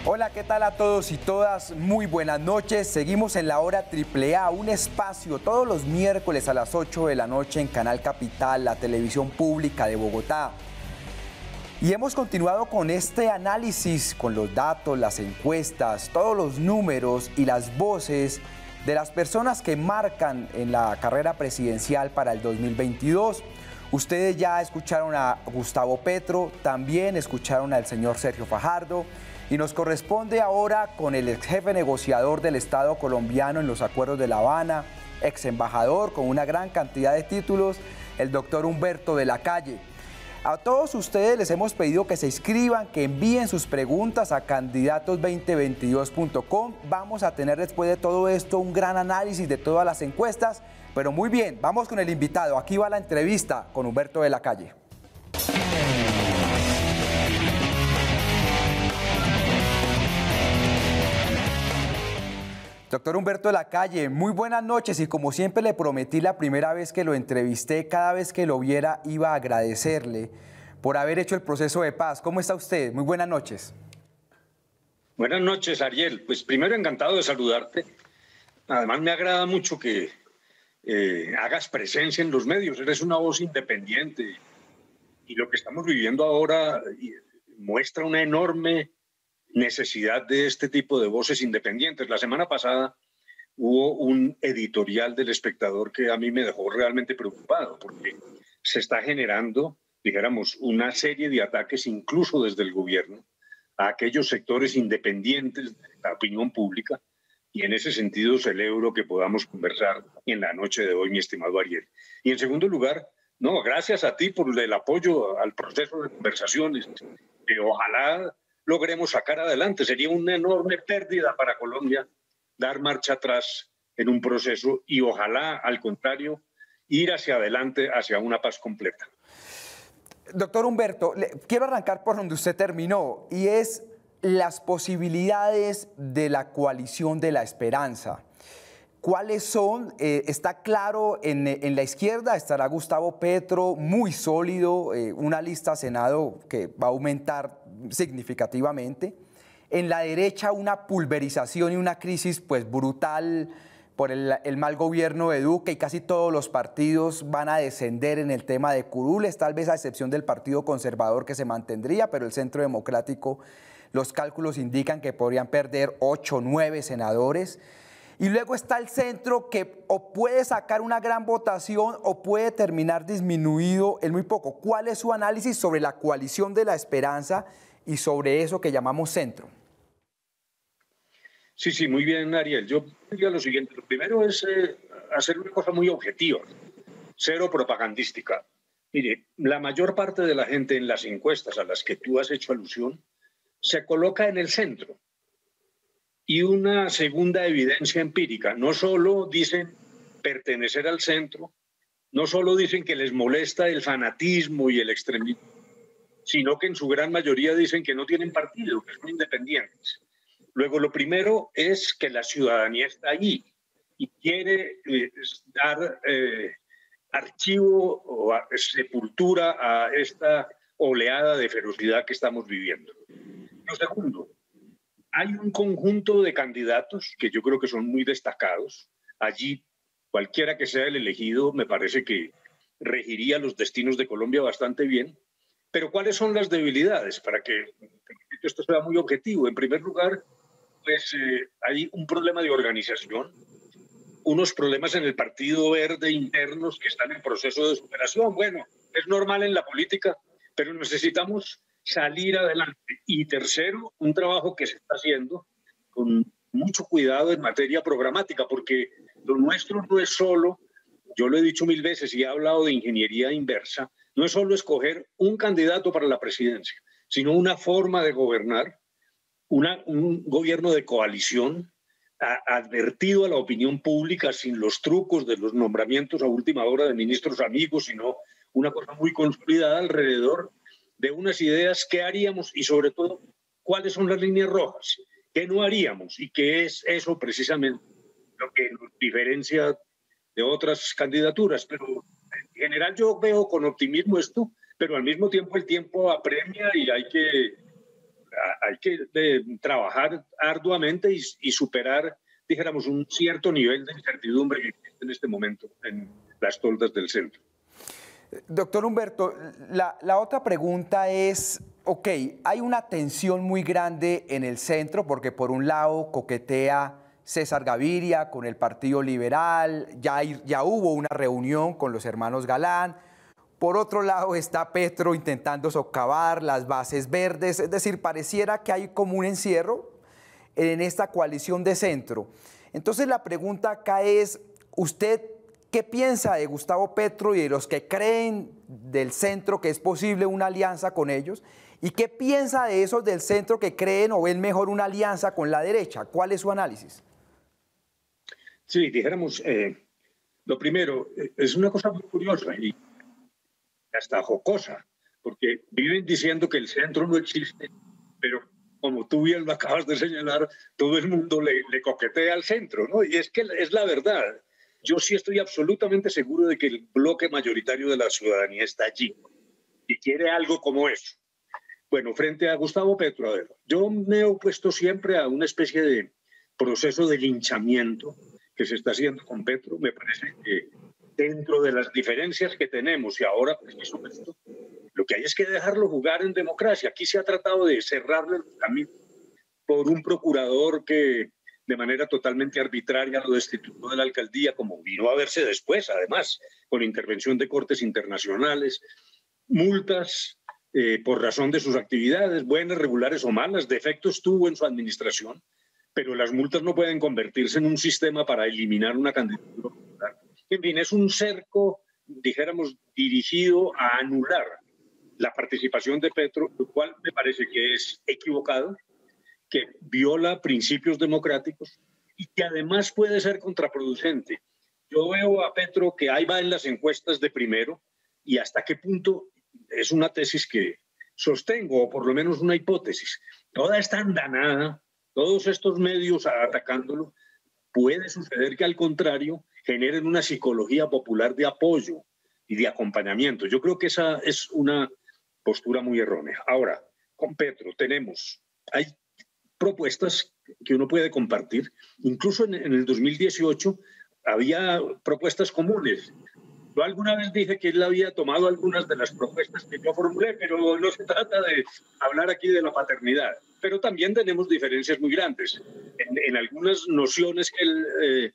Hola, ¿qué tal a todos y todas? Muy buenas noches. Seguimos en la hora AAA, un espacio todos los miércoles a las 8 de la noche en Canal Capital, la televisión pública de Bogotá. Y hemos continuado con este análisis, con los datos, las encuestas, todos los números y las voces de las personas que marcan en la carrera presidencial para el 2022. Ustedes ya escucharon a Gustavo Petro, también escucharon al señor Sergio Fajardo, y nos corresponde ahora con el ex jefe negociador del Estado colombiano en los acuerdos de La Habana, ex embajador con una gran cantidad de títulos, el doctor Humberto de la Calle. A todos ustedes les hemos pedido que se inscriban, que envíen sus preguntas a candidatos2022.com. Vamos a tener después de todo esto un gran análisis de todas las encuestas, pero muy bien, vamos con el invitado. Aquí va la entrevista con Humberto de la Calle. Doctor Humberto de la Calle, muy buenas noches, y como siempre le prometí la primera vez que lo entrevisté, cada vez que lo viera iba a agradecerle por haber hecho el proceso de paz. ¿Cómo está usted? Muy buenas noches. Buenas noches, Ariel. Pues primero encantado de saludarte. Además me agrada mucho que hagas presencia en los medios. Eres una voz independiente y lo que estamos viviendo ahora muestra una enorme necesidad de este tipo de voces independientes. La semana pasada hubo un editorial del Espectador que a mí me dejó realmente preocupado porque se está generando, dijéramos, una serie de ataques incluso desde el gobierno a aquellos sectores independientes de la opinión pública, y en ese sentido celebro que podamos conversar en la noche de hoy, mi estimado Ariel. Y en segundo lugar, no, gracias a ti por el apoyo al proceso de conversaciones, que ojalá logremos sacar adelante. Sería una enorme pérdida para Colombia dar marcha atrás en un proceso y ojalá, al contrario, ir hacia adelante, hacia una paz completa. Doctor Humberto, quiero arrancar por donde usted terminó, y es las posibilidades de la coalición de la esperanza. ¿Cuáles son? Está claro, en la izquierda estará Gustavo Petro, muy sólido, una lista Senado que va a aumentar significativamente. En la derecha una pulverización y una crisis pues brutal por el mal gobierno de Duque, y casi todos los partidos van a descender en el tema de curules, tal vez a excepción del Partido Conservador, que se mantendría, pero el Centro Democrático, los cálculos indican que podrían perder 8 o 9 senadores. Y luego está el centro, que o puede sacar una gran votación o puede terminar disminuido en muy poco. ¿Cuál es su análisis sobre la coalición de la esperanza y sobre eso que llamamos centro? Sí, muy bien, Ariel. Yo diría lo siguiente. Lo primero es hacer una cosa muy objetiva, cero propagandística. Mire, la mayor parte de la gente en las encuestas a las que tú has hecho alusión se coloca en el centro. Y una segunda evidencia empírica, no solo dicen pertenecer al centro, no solo dicen que les molesta el fanatismo y el extremismo, sino que en su gran mayoría dicen que no tienen partido, que son independientes. Luego, lo primero es que la ciudadanía está allí y quiere dar archivo o sepultura a esta oleada de ferocidad que estamos viviendo. Lo segundo, hay un conjunto de candidatos que yo creo que son muy destacados. Allí, cualquiera que sea el elegido, me parece que regiría los destinos de Colombia bastante bien. Pero ¿cuáles son las debilidades? Para que esto sea muy objetivo. En primer lugar, pues hay un problema de organización, unos problemas en el Partido Verde internos que están en proceso de superación. Bueno, es normal en la política, pero necesitamos salir adelante. Y tercero, un trabajo que se está haciendo con mucho cuidado en materia programática, porque lo nuestro no es solo, yo lo he dicho 1000 veces y he hablado de ingeniería inversa, no es solo escoger un candidato para la presidencia, sino una forma de gobernar, un gobierno de coalición, advertido a la opinión pública sin los trucos de los nombramientos a última hora de ministros amigos, sino una cosa muy consolidada alrededor de unas ideas que haríamos y sobre todo cuáles son las líneas rojas, qué no haríamos, y qué es eso precisamente lo que nos diferencia de otras candidaturas. Pero en general yo veo con optimismo esto, pero al mismo tiempo el tiempo apremia y hay que hay que trabajar arduamente y superar, dijéramos, un cierto nivel de incertidumbre que existe en este momento en las toldas del centro. Doctor Humberto, la otra pregunta es, ok, hay una tensión muy grande en el centro porque por un lado coquetea César Gaviria con el Partido Liberal, ya hubo una reunión con los hermanos Galán. Por otro lado está Petro intentando socavar las bases verdes, es decir, pareciera que hay como un encierro en esta coalición de centro. Entonces la pregunta acá es, ¿usted qué piensa de Gustavo Petro y de los que creen del centro que es posible una alianza con ellos? ¿Y qué piensa de esos del centro que creen o ven mejor una alianza con la derecha? ¿Cuál es su análisis? Sí, dijéramos, lo primero, es una cosa muy curiosa y hasta jocosa, porque viven diciendo que el centro no existe, pero como tú bien lo acabas de señalar, todo el mundo le coquetea al centro, ¿no? Y es que es la verdad. Yo sí estoy absolutamente seguro de que el bloque mayoritario de la ciudadanía está allí y quiere algo como eso. Bueno, frente a Gustavo Petro, a ver, yo me he opuesto siempre a una especie de proceso de linchamiento que se está haciendo con Petro. Me parece que dentro de las diferencias que tenemos y ahora preciso esto, lo que hay es que dejarlo jugar en democracia. Aquí se ha tratado de cerrarle el camino por un procurador que de manera totalmente arbitraria lo destituyó de la alcaldía, como vino a verse después, además, con intervención de cortes internacionales, multas por razón de sus actividades, buenas, regulares o malas, defectos tuvo en su administración, pero las multas no pueden convertirse en un sistema para eliminar una candidatura popular. En fin, es un cerco, dijéramos, dirigido a anular la participación de Petro, lo cual me parece que es equivocado, que viola principios democráticos y que además puede ser contraproducente. Yo veo a Petro que ahí va en las encuestas de primero y hasta qué punto es una tesis que sostengo, o por lo menos una hipótesis. Toda esta andanada, todos estos medios atacándolo, puede suceder que al contrario generen una psicología popular de apoyo y de acompañamiento. Yo creo que esa es una postura muy errónea. Ahora, con Petro hay propuestas que uno puede compartir. Incluso en el 2018 había propuestas comunes. Yo alguna vez dije que él había tomado algunas de las propuestas que yo formulé, pero no se trata de hablar aquí de la paternidad. Pero también tenemos diferencias muy grandes. En algunas nociones que él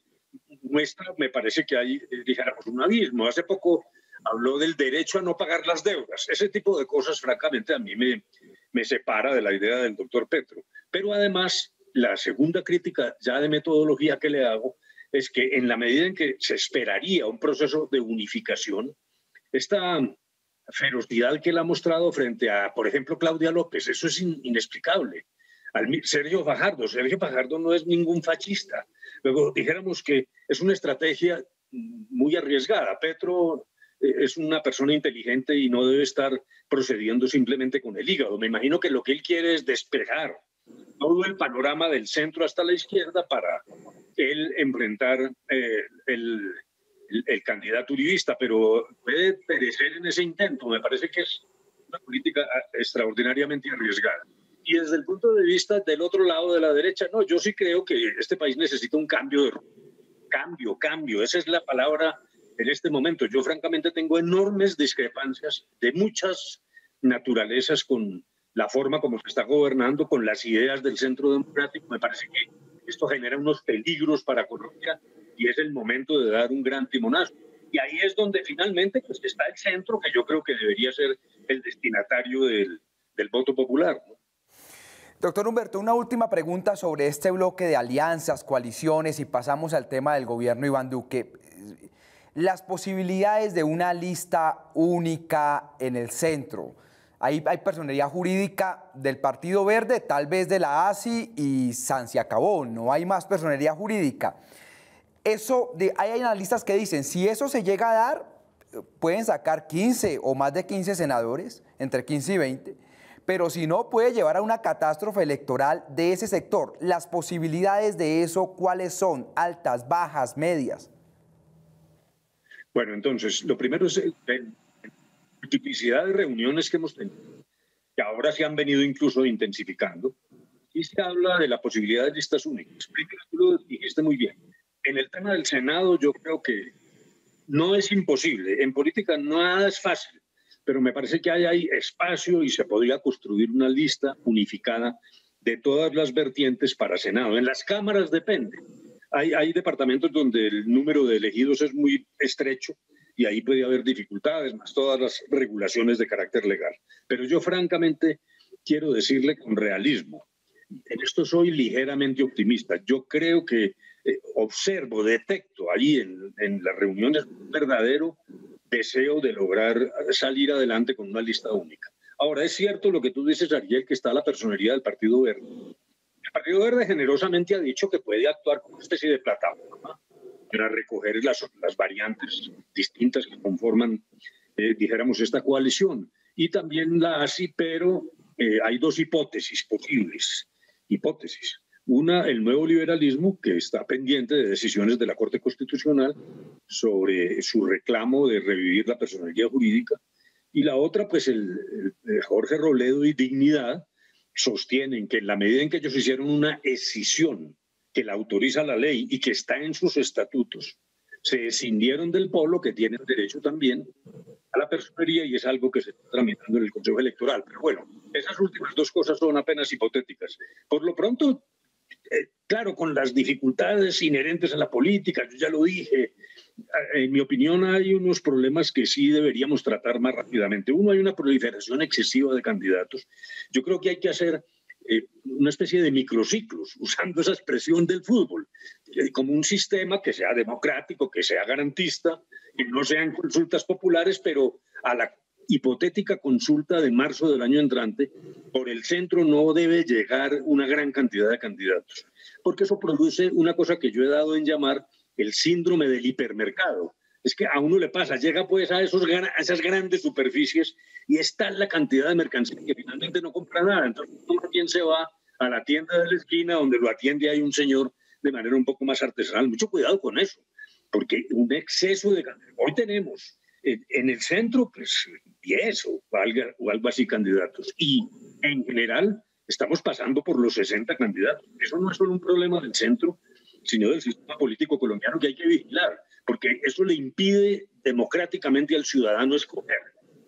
muestra, me parece que hay, dijéramos, un abismo. Hace poco habló del derecho a no pagar las deudas. Ese tipo de cosas, francamente, a mí me separa de la idea del doctor Petro. Pero además, la segunda crítica ya de metodología que le hago es que en la medida en que se esperaría un proceso de unificación, esta ferocidad que él ha mostrado frente a, por ejemplo, Claudia López, eso es inexplicable. Sergio Fajardo no es ningún fascista. Luego dijéramos que es una estrategia muy arriesgada. Petro es una persona inteligente y no debe estar procediendo simplemente con el hígado. Me imagino que lo que él quiere es despejar todo el panorama del centro hasta la izquierda para él enfrentar el candidato uribista, pero puede perecer en ese intento. Me parece que es una política extraordinariamente arriesgada. Y desde el punto de vista del otro lado de la derecha, no, yo sí creo que este país necesita un cambio de rumbo. Cambio, esa es la palabra en este momento. Yo francamente tengo enormes discrepancias de muchas naturalezas con la forma como se está gobernando, con las ideas del centro democrático. Me parece que esto genera unos peligros para Colombia y es el momento de dar un gran timonazo. Y ahí es donde finalmente pues, está el centro, que yo creo que debería ser el destinatario del voto popular, ¿no? Doctor Humberto, una última pregunta sobre este bloque de alianzas, coaliciones y pasamos al tema del gobierno Iván Duque. Las posibilidades de una lista única en el centro. Hay personería jurídica del Partido Verde, tal vez de la ASI y san se acabó, no hay más personería jurídica. Hay analistas que dicen, si eso se llega a dar, pueden sacar 15 o más de 15 senadores, entre 15 y 20, pero si no, puede llevar a una catástrofe electoral de ese sector. Las posibilidades de eso, ¿cuáles son? ¿Altas, bajas, medias? Bueno, entonces, lo primero es la multiplicidad de reuniones que hemos tenido, que que ahora se han venido incluso intensificando, y se habla de la posibilidad de listas únicas. Primero, tú lo dijiste muy bien. En el tema del Senado yo creo que no es imposible. En política nada es fácil, pero me parece que hay espacio y se podría construir una lista unificada de todas las vertientes para Senado. En las cámaras depende. Hay departamentos donde el número de elegidos es muy estrecho y ahí puede haber dificultades, más todas las regulaciones de carácter legal. Pero yo francamente quiero decirle con realismo, en esto soy ligeramente optimista. Yo creo que observo, detecto allí en las reuniones un verdadero deseo de lograr salir adelante con una lista única. Ahora, es cierto lo que tú dices, Ariel, que está la personería del Partido Verde. El Partido Verde generosamente ha dicho que puede actuar como una especie de plataforma para recoger las variantes distintas que conforman, dijéramos, esta coalición. Y también la ASI, pero hay dos hipótesis posibles. Hipótesis. Una, el nuevo liberalismo, que está pendiente de decisiones de la Corte Constitucional sobre su reclamo de revivir la personalidad jurídica. Y la otra, pues el Jorge Robledo y Dignidad sostienen que en la medida en que ellos hicieron una escisión que la autoriza la ley y que está en sus estatutos, se escindieron del polo, que tienen derecho también a la personería, y es algo que se está tramitando en el Consejo Electoral. Pero bueno, esas últimas dos cosas son apenas hipotéticas. Por lo pronto, claro, con las dificultades inherentes a la política, yo ya lo dije, en mi opinión hay unos problemas que sí deberíamos tratar más rápidamente. Uno, hay una proliferación excesiva de candidatos. Yo creo que hay que hacer una especie de microciclos, usando esa expresión del fútbol, como un sistema que sea democrático, que sea garantista, que no sean consultas populares, pero a la hipotética consulta de marzo del año entrante, por el centro no debe llegar una gran cantidad de candidatos, porque eso produce una cosa que yo he dado en llamar el síndrome del hipermercado. Es que a uno le pasa, llega pues a esas grandes superficies y está la cantidad de mercancía que finalmente no compra nada. Entonces uno también se va a la tienda de la esquina donde lo atiende hay un señor de manera un poco más artesanal. Mucho cuidado con eso, porque un exceso de candidatos. Hoy tenemos en el centro pues 10 o algo así candidatos, y en general estamos pasando por los 60 candidatos. Eso no es solo un problema del centro, sino del sistema político colombiano, que hay que vigilar, porque eso le impide democráticamente al ciudadano escoger.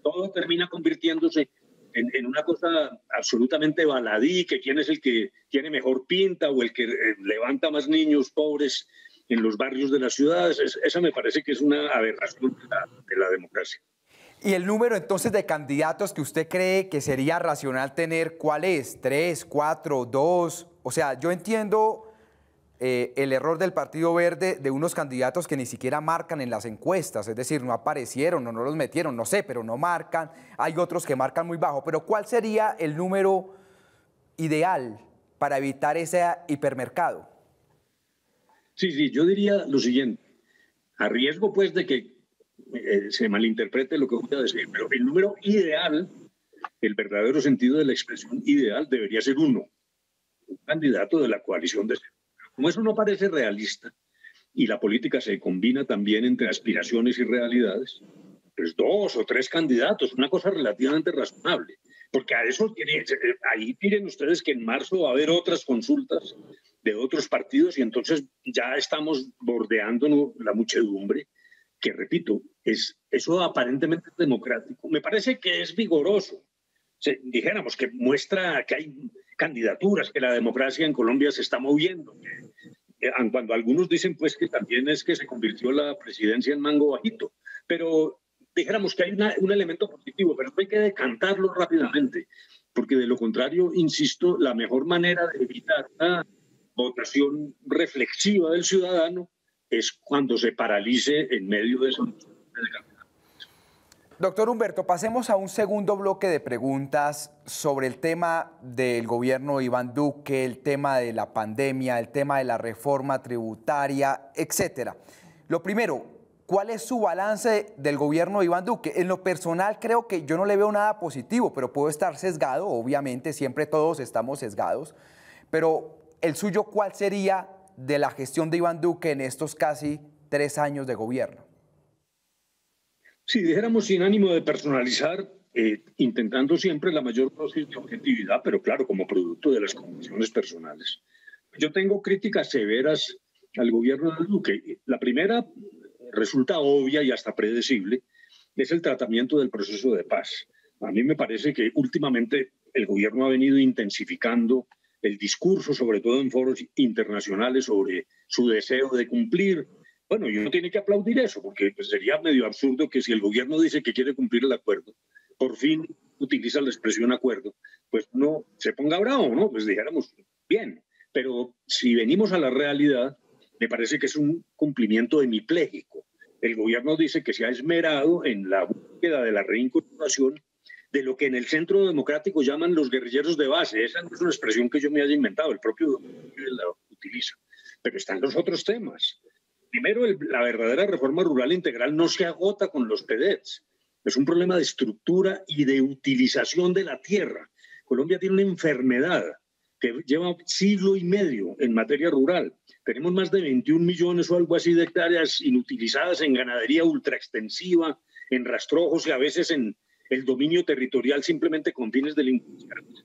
Todo termina convirtiéndose en una cosa absolutamente baladí, que quién es el que tiene mejor pinta o el que levanta más niños pobres en los barrios de las ciudades. Esa me parece que es una aberración de la democracia. ¿Y el número entonces de candidatos que usted cree que sería racional tener, cuál es? ¿3, 4, 2? O sea, yo entiendo el error del Partido Verde de unos candidatos que ni siquiera marcan en las encuestas, es decir, no aparecieron o no los metieron, no sé, pero no marcan. Hay otros que marcan muy bajo, pero ¿cuál sería el número ideal para evitar ese hipermercado? Sí, yo diría lo siguiente, a riesgo pues de que se malinterprete lo que voy a decir, pero el número ideal, el verdadero sentido de la expresión ideal, debería ser uno, un candidato de la coalición de centro. Como eso no parece realista y la política se combina también entre aspiraciones y realidades, pues 2 o 3 candidatos, una cosa relativamente razonable, porque a eso ahí miren ustedes que en marzo va a haber otras consultas de otros partidos y entonces ya estamos bordeando la muchedumbre, que repito, eso aparentemente es democrático. Me parece que es vigoroso. Dijéramos que muestra que hay candidaturas, que la democracia en Colombia se está moviendo. Cuando algunos dicen pues que también es que se convirtió la presidencia en mango bajito, pero dijéramos que hay un elemento positivo, pero hay que decantarlo rápidamente, porque de lo contrario, insisto, la mejor manera de evitar una votación reflexiva del ciudadano es cuando se paralice en medio de eso. Doctor Humberto, pasemos a un segundo bloque de preguntas sobre el tema del gobierno de Iván Duque, el tema de la pandemia, el tema de la reforma tributaria, etcétera. Lo primero, ¿cuál es su balance del gobierno de Iván Duque? En lo personal creo que yo no le veo nada positivo, pero puedo estar sesgado, obviamente, siempre todos estamos sesgados, pero el suyo, ¿cuál sería de la gestión de Iván Duque en estos casi 3 años de gobierno? Si dijéramos sin ánimo de personalizar, intentando siempre la mayor dosis de objetividad, pero claro, como producto de las convicciones personales. Yo tengo críticas severas al gobierno de Duque. La primera resulta obvia y hasta predecible, es el tratamiento del proceso de paz. A mí me parece que últimamente el gobierno ha venido intensificando el discurso, sobre todo en foros internacionales, sobre su deseo de cumplir. Bueno, y uno tiene que aplaudir eso, porque pues, sería medio absurdo que si el gobierno dice que quiere cumplir el acuerdo, por fin utiliza la expresión acuerdo, pues no se ponga bravo, ¿no? Pues dijéramos, bien, pero si venimos a la realidad, me parece que es un cumplimiento hemipléjico. El gobierno dice que se ha esmerado en la búsqueda de la reincorporación de lo que en el Centro Democrático llaman los guerrilleros de base. Esa no es una expresión que yo me haya inventado, el propio la utiliza. Pero están los otros temas. Primero, la verdadera reforma rural integral no se agota con los PEDETs. Es un problema de estructura y de utilización de la tierra. Colombia tiene una enfermedad que lleva siglo y medio en materia rural. Tenemos más de 21 millones o algo así de hectáreas inutilizadas en ganadería ultraextensiva, en rastrojos y a veces en el dominio territorial simplemente con fines delincuenciales.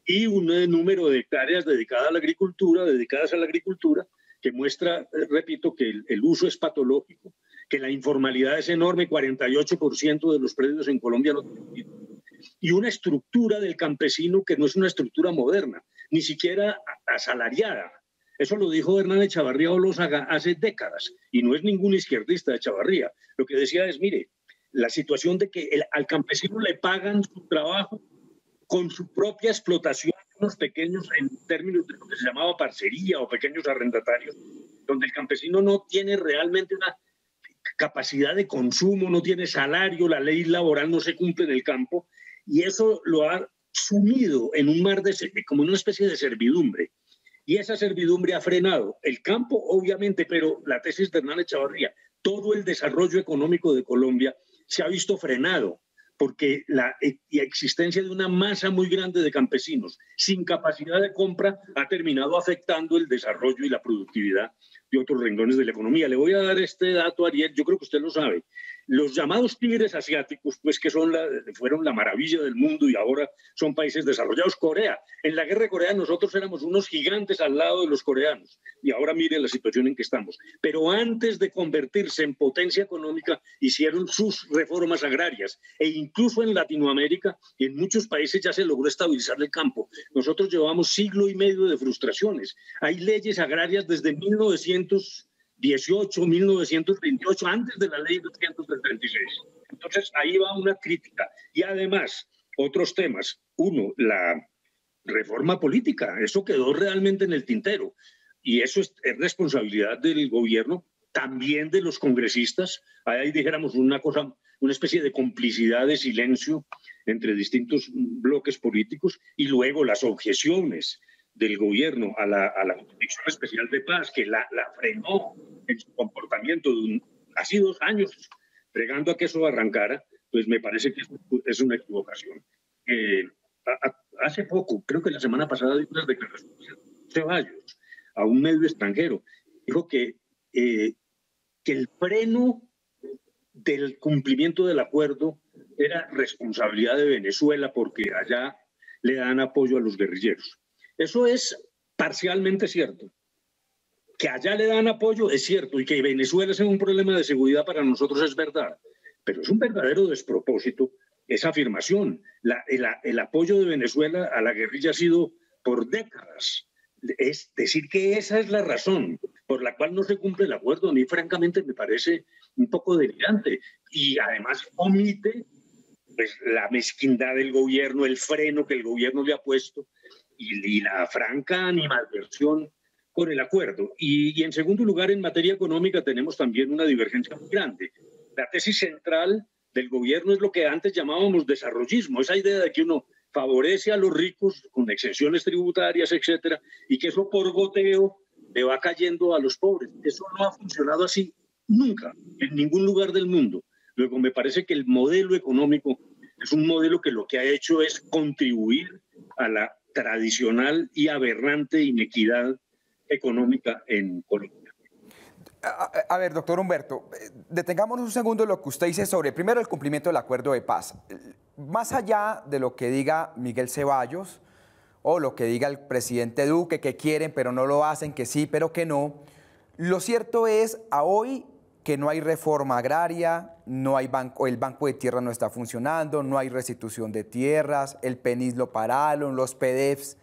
Y un número de hectáreas dedicadas a la agricultura, que muestra, repito, que el uso es patológico, que la informalidad es enorme, 48% de los predios en Colombia no tienen, y una estructura del campesino que no es una estructura moderna, ni siquiera asalariada. Eso lo dijo Hernán Echavarría Olózaga hace décadas, y no es ningún izquierdista de Echavarría. Lo que decía es, mire, la situación de que al campesino le pagan su trabajo con su propia explotación, unos pequeños, en términos de lo que se llamaba parcería o pequeños arrendatarios, donde el campesino no tiene realmente una capacidad de consumo, no tiene salario, la ley laboral no se cumple en el campo, y eso lo ha sumido en un mar de, como una especie de servidumbre. Y esa servidumbre ha frenado el campo, obviamente, pero la tesis de Hernán Echavarría, todo el desarrollo económico de Colombia se ha visto frenado porque la existencia de una masa muy grande de campesinos sin capacidad de compra ha terminado afectando el desarrollo y la productividad de otros renglones de la economía. Le voy a dar este dato, Ariel, yo creo que usted lo sabe. Los llamados tigres asiáticos, pues que fueron la maravilla del mundo y ahora son países desarrollados. Corea, en la guerra de Corea nosotros éramos unos gigantes al lado de los coreanos y ahora mire la situación en que estamos. Pero antes de convertirse en potencia económica hicieron sus reformas agrarias e incluso en Latinoamérica y en muchos países ya se logró estabilizar el campo. Nosotros llevamos siglo y medio de frustraciones. Hay leyes agrarias desde 1918, 1928, antes de la ley 236. Entonces, ahí va una crítica. Y además, otros temas. Uno, la reforma política. Eso quedó realmente en el tintero. Y eso es responsabilidad del gobierno, también de los congresistas. Ahí dijéramos una especie de complicidad de silencio entre distintos bloques políticos. Y luego las objeciones del gobierno a la Jurisdicción Especial de Paz, que la frenó en su comportamiento hace 2 años, fregando a que eso arrancara, pues me parece que es una equivocación. Hace poco, creo que la semana pasada, dio unas declaraciones de Ceballos a un medio extranjero. Dijo que el freno del cumplimiento del acuerdo era responsabilidad de Venezuela porque allá le dan apoyo a los guerrilleros. Eso es parcialmente cierto. Que allá le dan apoyo es cierto y que Venezuela es un problema de seguridad para nosotros es verdad, pero es un verdadero despropósito esa afirmación. El apoyo de Venezuela a la guerrilla ha sido por décadas. Es decir que esa es la razón por la cual no se cumple el acuerdo. A mí francamente me parece un poco delirante y además omite pues, la mezquindad del gobierno, el freno que el gobierno le ha puesto y la franca animadversión con el acuerdo. Y en segundo lugar, en materia económica tenemos también una divergencia muy grande. La tesis central del gobierno es lo que antes llamábamos desarrollismo, esa idea de que uno favorece a los ricos con exenciones tributarias, etcétera, y que eso por goteo le va cayendo a los pobres. Eso no ha funcionado así nunca, en ningún lugar del mundo. Luego me parece que el modelo económico es un modelo que lo que ha hecho es contribuir a la tradicional y aberrante inequidad económica en Colombia. A ver, doctor Humberto, detengámonos un segundo en lo que usted dice sobre, primero, el cumplimiento del acuerdo de paz. Más allá de lo que diga Miguel Ceballos o lo que diga el presidente Duque, que quieren pero no lo hacen, que sí pero que no, lo cierto es a hoy que no hay reforma agraria, no hay banco, el Banco de Tierra no está funcionando, no hay restitución de tierras, el PENIS lo pararon, los PEDEFs,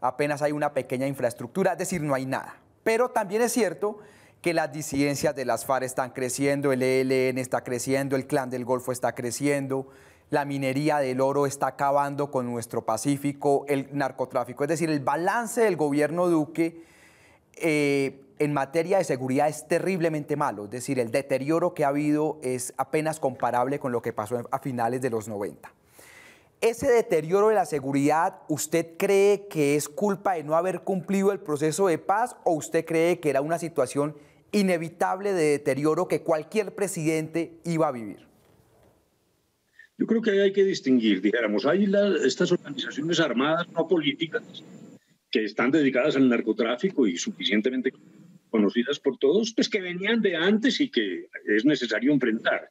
apenas hay una pequeña infraestructura, es decir, no hay nada. Pero también es cierto que las disidencias de las FARC están creciendo, el ELN está creciendo, el Clan del Golfo está creciendo, la minería del oro está acabando con nuestro Pacífico, el narcotráfico. Es decir, el balance del gobierno Duque en materia de seguridad es terriblemente malo. Es decir, el deterioro que ha habido es apenas comparable con lo que pasó a finales de los 90. ¿Ese deterioro de la seguridad, usted cree que es culpa de no haber cumplido el proceso de paz o usted cree que era una situación inevitable de deterioro que cualquier presidente iba a vivir? Yo creo que hay que distinguir, dijéramos, hay estas organizaciones armadas no políticas que están dedicadas al narcotráfico y suficientemente conocidas por todos, pues que venían de antes y que es necesario enfrentar.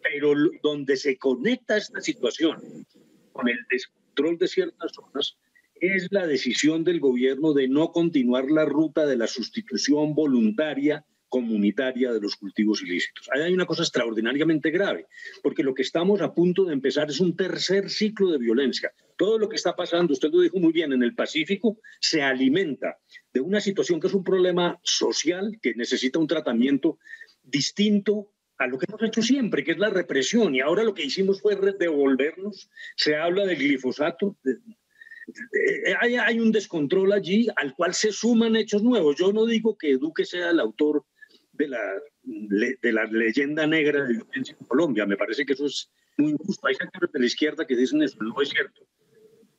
Pero donde se conecta esta situación con el descontrol de ciertas zonas es la decisión del gobierno de no continuar la ruta de la sustitución voluntaria comunitaria de los cultivos ilícitos. Ahí hay una cosa extraordinariamente grave, porque lo que estamos a punto de empezar es un tercer ciclo de violencia. Todo lo que está pasando, usted lo dijo muy bien, en el Pacífico, se alimenta de una situación que es un problema social que necesita un tratamiento distinto a lo que hemos hecho siempre, que es la represión. Y ahora lo que hicimos fue devolvernos. Se habla del glifosato. Hay un descontrol allí al cual se suman hechos nuevos. Yo no digo que Duque sea el autor de la leyenda negra de violencia en Colombia. Me parece que eso es muy injusto. Hay sectores de la izquierda que dicen eso, no es cierto.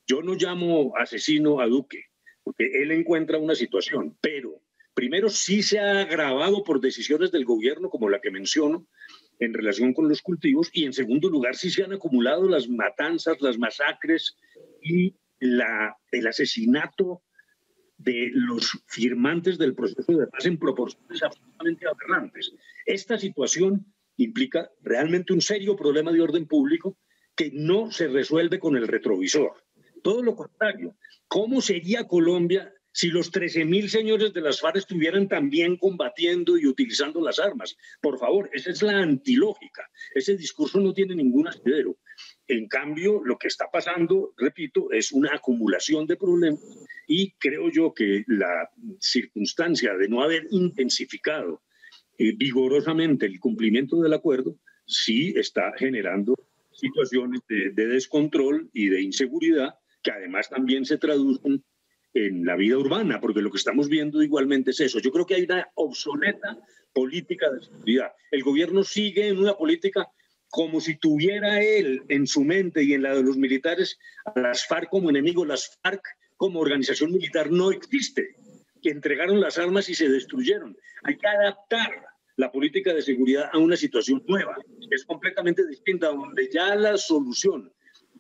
Yo no llamo asesino a Duque, porque él encuentra una situación, pero primero sí se ha agravado por decisiones del gobierno, como la que menciono, en relación con los cultivos, y en segundo lugar sí se han acumulado las matanzas, las masacres y el asesinato de los firmantes del proceso de paz en proporciones absolutamente aberrantes. Esta situación implica realmente un serio problema de orden público que no se resuelve con el retrovisor. Todo lo contrario. ¿Cómo sería Colombia si los 13.000 señores de las FARC estuvieran también combatiendo y utilizando las armas? Por favor, esa es la antilógica. Ese discurso no tiene ningún asidero. En cambio, lo que está pasando, repito, es una acumulación de problemas y creo yo que la circunstancia de no haber intensificado vigorosamente el cumplimiento del acuerdo sí está generando situaciones de descontrol y de inseguridad que además también se traducen en la vida urbana, porque lo que estamos viendo igualmente es eso. Yo creo que hay una obsoleta política de seguridad. El gobierno sigue en una política como si tuviera él en su mente y en la de los militares a las FARC como enemigo. Las FARC como organización militar no existe, que entregaron las armas y se destruyeron. Hay que adaptar la política de seguridad a una situación nueva. Es completamente distinta, donde ya la solución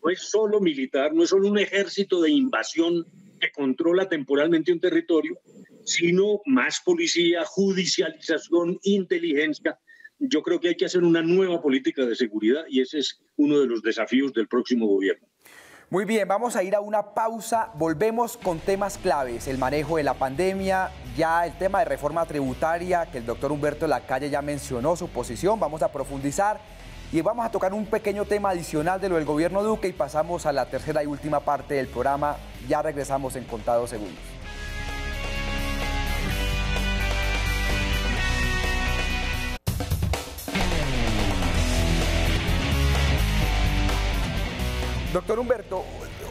no es solo militar, no es solo un ejército de invasión que controla temporalmente un territorio, sino más policía, judicialización, inteligencia. Yo creo que hay que hacer una nueva política de seguridad y ese es uno de los desafíos del próximo gobierno. Muy bien, vamos a ir a una pausa. Volvemos con temas claves, el manejo de la pandemia, ya el tema de reforma tributaria, que el doctor Humberto Lacalle ya mencionó su posición. Vamos a profundizar y vamos a tocar un pequeño tema adicional de lo del gobierno Duque y pasamos a la tercera y última parte del programa. Ya regresamos en contados segundos. Doctor Humberto,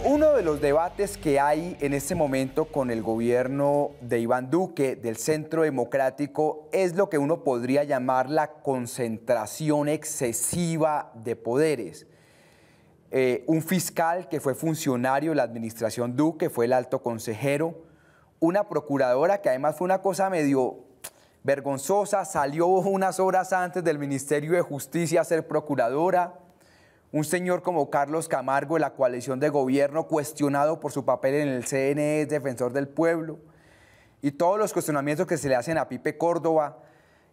uno de los debates que hay en este momento con el gobierno de Iván Duque, del Centro Democrático, es lo que uno podría llamar la concentración excesiva de poderes. Un fiscal que fue funcionario de la administración Duque, fue el alto consejero, una procuradora que además fue una cosa medio vergonzosa, salió unas horas antes del Ministerio de Justicia a ser procuradora. Un señor como Carlos Camargo de la coalición de gobierno, cuestionado por su papel en el CNE, es defensor del pueblo. Y todos los cuestionamientos que se le hacen a Pipe Córdoba.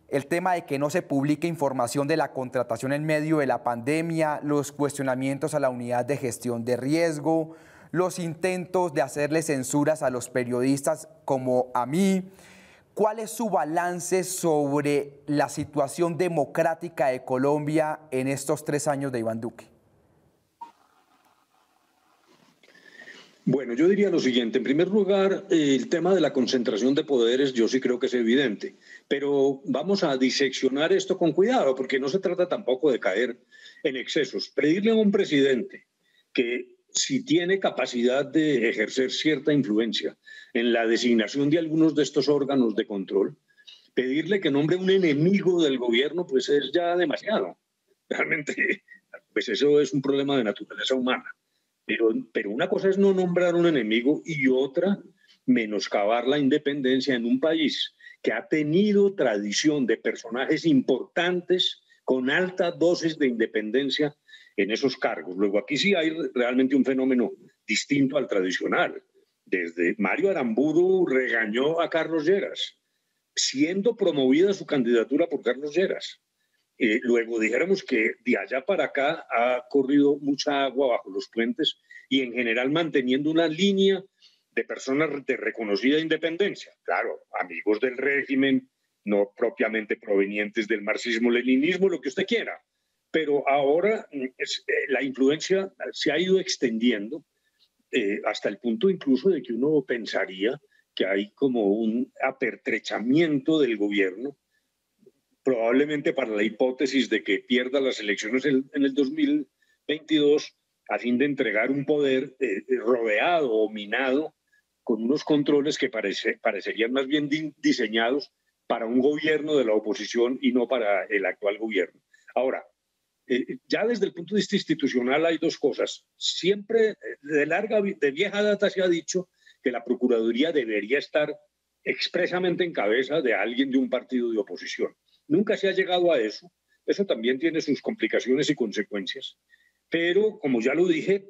el tema de que no se publique información de la contratación en medio de la pandemia, los cuestionamientos a la unidad de gestión de riesgo, los intentos de hacerle censuras a los periodistas como a mí. ¿Cuál es su balance sobre la situación democrática de Colombia en estos 3 años de Iván Duque? Bueno, yo diría lo siguiente. En primer lugar, el tema de la concentración de poderes yo sí creo que es evidente, pero vamos a diseccionar esto con cuidado, porque no se trata tampoco de caer en excesos. Pedirle a un presidente que si tiene capacidad de ejercer cierta influencia en la designación de algunos de estos órganos de control, pedirle que nombre un enemigo del gobierno, pues es ya demasiado. Realmente, pues eso es un problema de naturaleza humana. Pero una cosa es no nombrar un enemigo y otra, menoscabar la independencia en un país que ha tenido tradición de personajes importantes con alta dosis de independencia en esos cargos. Luego, aquí sí hay realmente un fenómeno distinto al tradicional. Desde Mario Aramburu regañó a Carlos Lleras, siendo promovida su candidatura por Carlos Lleras. Luego dijéramos que de allá para acá ha corrido mucha agua bajo los puentes y en general manteniendo una línea de personas de reconocida independencia. Claro, amigos del régimen, no propiamente provenientes del marxismo-leninismo, lo que usted quiera. Pero ahora la influencia se ha ido extendiendo hasta el punto incluso de que uno pensaría que hay como un apertrechamiento del gobierno, probablemente para la hipótesis de que pierda las elecciones en el 2022 a fin de entregar un poder rodeado o minado con unos controles que parecerían más bien diseñados para un gobierno de la oposición y no para el actual gobierno. Ahora, ya desde el punto de vista institucional hay dos cosas. Siempre de vieja data se ha dicho que la Procuraduría debería estar expresamente en cabeza de alguien de un partido de oposición. Nunca se ha llegado a eso. Eso también tiene sus complicaciones y consecuencias. Pero, como ya lo dije,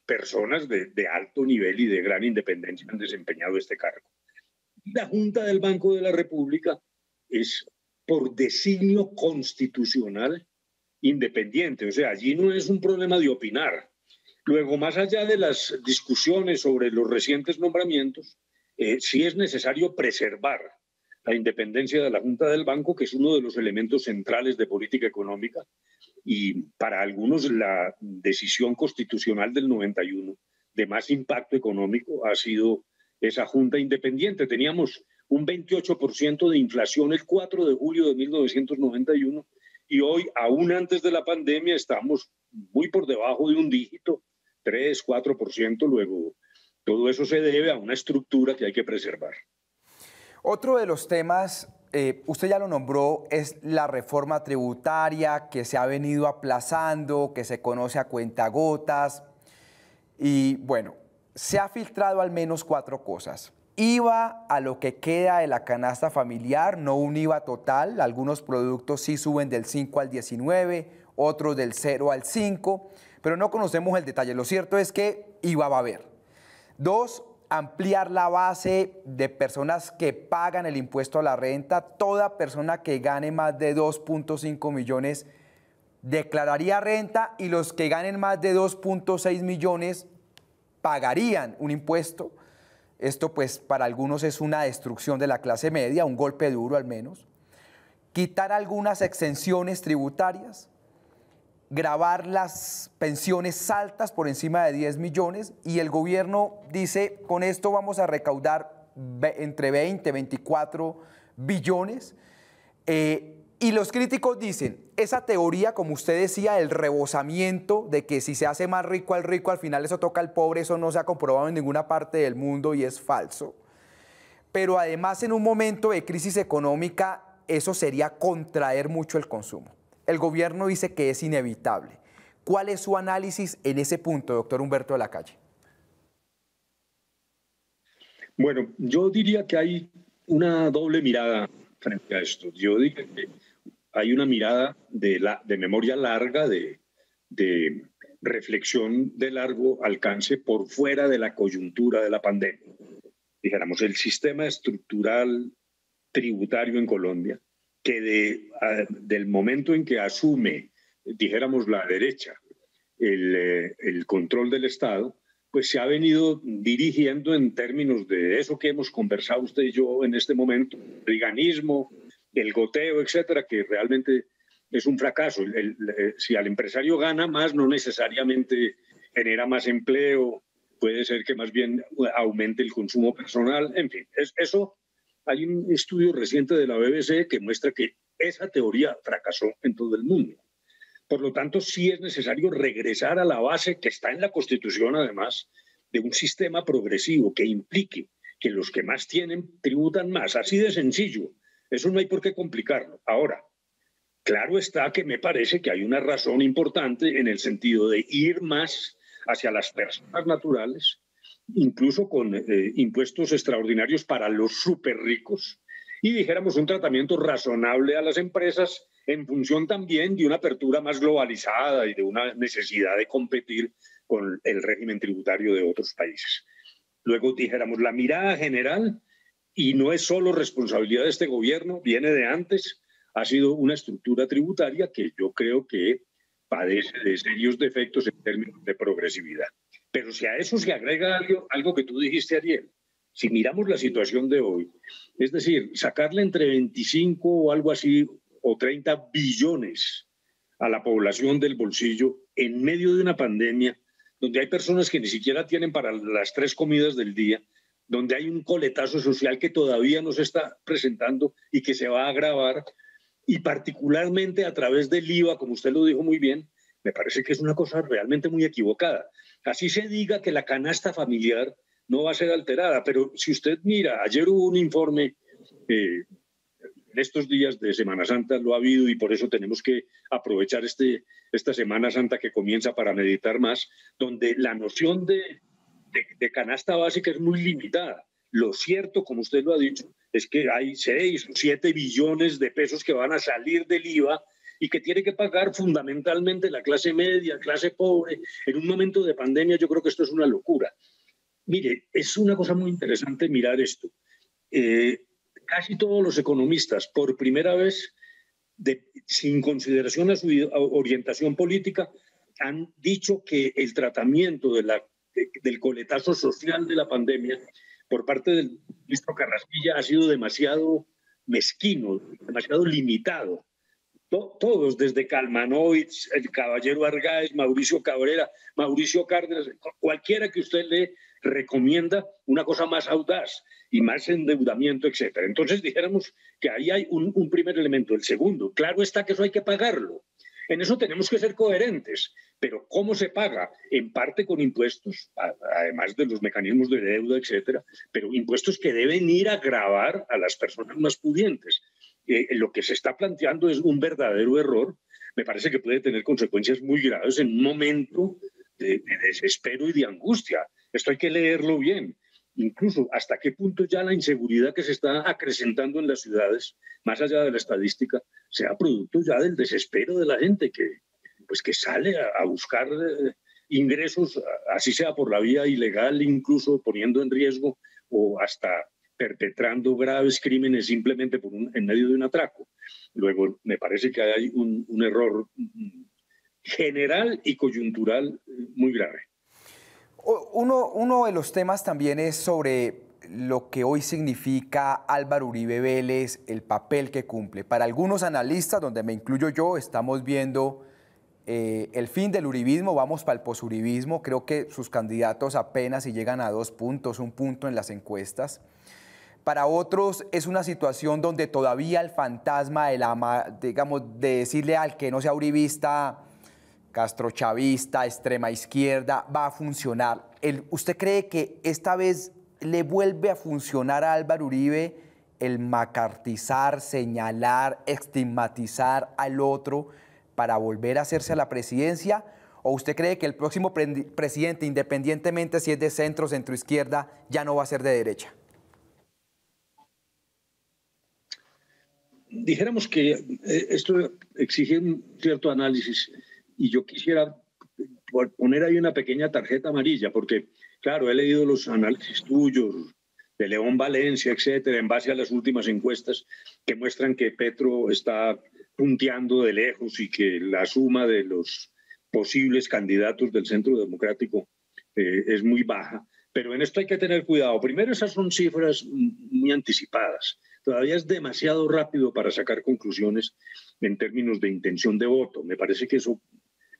personas de alto nivel y de gran independencia han desempeñado este cargo. La Junta del Banco de la República es, por designio constitucional, independiente. O sea, allí no es un problema de opinar. Luego, más allá de las discusiones sobre los recientes nombramientos, sí es necesario preservar la independencia de la Junta del Banco, que es uno de los elementos centrales de política económica, y para algunos la decisión constitucional del 91 de más impacto económico ha sido esa Junta independiente. Teníamos un 28% de inflación el 4 de julio de 1991 y hoy, aún antes de la pandemia, estamos muy por debajo de un dígito, 3, 4%. Luego, todo eso se debe a una estructura que hay que preservar. Otro de los temas, usted ya lo nombró, es la reforma tributaria que se ha venido aplazando, que se conoce a cuentagotas. Y bueno, se ha filtrado al menos 4 cosas. IVA a lo que queda de la canasta familiar, no un IVA total. Algunos productos sí suben del 5 al 19, otros del 0 al 5, pero no conocemos el detalle. Lo cierto es que IVA va a haber. 2, ampliar la base de personas que pagan el impuesto a la renta. Toda persona que gane más de 2.5 millones declararía renta y los que ganen más de 2.6 millones pagarían un impuesto. Esto pues para algunos es una destrucción de la clase media, un golpe duro al menos. Quitar algunas exenciones tributarias, gravar las pensiones altas por encima de 10 millones y el gobierno dice, con esto vamos a recaudar entre 20 y 24 billones. Y los críticos dicen, esa teoría, como usted decía, el rebosamiento de que si se hace más rico al final eso toca al pobre, eso no se ha comprobado en ninguna parte del mundo y es falso. Pero además en un momento de crisis económica eso sería contraer mucho el consumo. El gobierno dice que es inevitable. ¿Cuál es su análisis en ese punto, doctor Humberto de la Calle? Bueno, yo diría que hay una doble mirada frente a esto. Yo diría que hay una mirada de memoria larga, de reflexión de largo alcance por fuera de la coyuntura de la pandemia. Dijéramos, el sistema estructural tributario en Colombia que del momento en que asume, dijéramos, la derecha el control del Estado, pues se ha venido dirigiendo en términos de eso que hemos conversado usted y yo en este momento, el reaganismo, el goteo, etcétera, que realmente es un fracaso. Si al empresario gana más, no necesariamente genera más empleo, puede ser que más bien aumente el consumo personal, en fin, eso. Hay un estudio reciente de la BBC que muestra que esa teoría fracasó en todo el mundo. Por lo tanto, sí es necesario regresar a la base que está en la Constitución, además, de un sistema progresivo que implique que los que más tienen tributan más. Así de sencillo. Eso no hay por qué complicarlo. Ahora, claro está que me parece que hay una razón importante en el sentido de ir más hacia las personas naturales, incluso con impuestos extraordinarios para los súper ricos, y dijéramos un tratamiento razonable a las empresas en función también de una apertura más globalizada y de una necesidad de competir con el régimen tributario de otros países. Luego dijéramos la mirada general, y no es solo responsabilidad de este gobierno, viene de antes, ha sido una estructura tributaria que yo creo que padece de serios defectos en términos de progresividad. Pero si a eso se agrega algo que tú dijiste, Ariel, si miramos la situación de hoy, es decir, sacarle entre 25 o algo así, o 30 billones a la población del bolsillo en medio de una pandemia, donde hay personas que ni siquiera tienen para las 3 comidas del día, donde hay un coletazo social que todavía no se está presentando y que se va a agravar, y particularmente a través del IVA, como usted lo dijo muy bien, me parece que es una cosa realmente muy equivocada. Así se diga que la canasta familiar no va a ser alterada, pero si usted mira, ayer hubo un informe, en estos días de Semana Santa lo ha habido y por eso tenemos que aprovechar esta Semana Santa que comienza para meditar más, donde la noción de canasta básica es muy limitada. Lo cierto, como usted lo ha dicho, es que hay 6 o 7 billones de pesos que van a salir del IVA y que tiene que pagar fundamentalmente la clase media, clase pobre. En un momento de pandemia yo creo que esto es una locura. Mire, es una cosa muy interesante mirar esto. Casi todos los economistas, por primera vez, sin consideración a su orientación política, han dicho que el tratamiento del coletazo social de la pandemia por parte del ministro Carrasquilla ha sido demasiado mezquino, demasiado limitado. Todos, desde Kalmanovic, el caballero Argáez, Mauricio Cabrera, Mauricio Cárdenas, cualquiera que usted le recomienda una cosa más audaz y más endeudamiento, etcétera. Entonces dijéramos que ahí hay un primer elemento. El segundo, claro está que eso hay que pagarlo. En eso tenemos que ser coherentes, pero ¿cómo se paga? En parte con impuestos, además de los mecanismos de deuda, etcétera, pero impuestos que deben ir a gravar a las personas más pudientes. Lo que se está planteando es un verdadero error. Me parece que puede tener consecuencias muy graves en un momento de desespero y de angustia. Esto hay que leerlo bien. Incluso hasta qué punto ya la inseguridad que se está acrecentando en las ciudades, más allá de la estadística, sea producto ya del desespero de la gente que sale a buscar ingresos, así sea por la vía ilegal, incluso poniendo en riesgo o hasta perpetrando graves crímenes simplemente en medio de un atraco. Luego, me parece que hay un error general y coyuntural muy grave. Uno de los temas también es sobre lo que hoy significa Álvaro Uribe Vélez, el papel que cumple. Para algunos analistas, donde me incluyo yo, estamos viendo el fin del uribismo, vamos para el posuribismo. Creo que sus candidatos apenas si llegan a 2 puntos, 1 punto en las encuestas. Para otros es una situación donde todavía el fantasma de decirle al que no sea uribista, castrochavista, extrema izquierda, va a funcionar. ¿Usted cree que esta vez le vuelve a funcionar a Álvaro Uribe el macartizar, señalar, estigmatizar al otro para volver a hacerse a la presidencia? ¿O usted cree que el próximo presidente, independientemente si es de centro o centroizquierda, ya no va a ser de derecha? Dijéramos que esto exige un cierto análisis y yo quisiera poner ahí una pequeña tarjeta amarilla porque, claro, he leído los análisis tuyos, de León Valencia, etcétera, en base a las últimas encuestas que muestran que Petro está punteando de lejos y que la suma de los posibles candidatos del Centro Democrático es muy baja. Pero en esto hay que tener cuidado. Primero, esas son cifras muy anticipadas. Todavía es demasiado rápido para sacar conclusiones en términos de intención de voto. Me parece que eso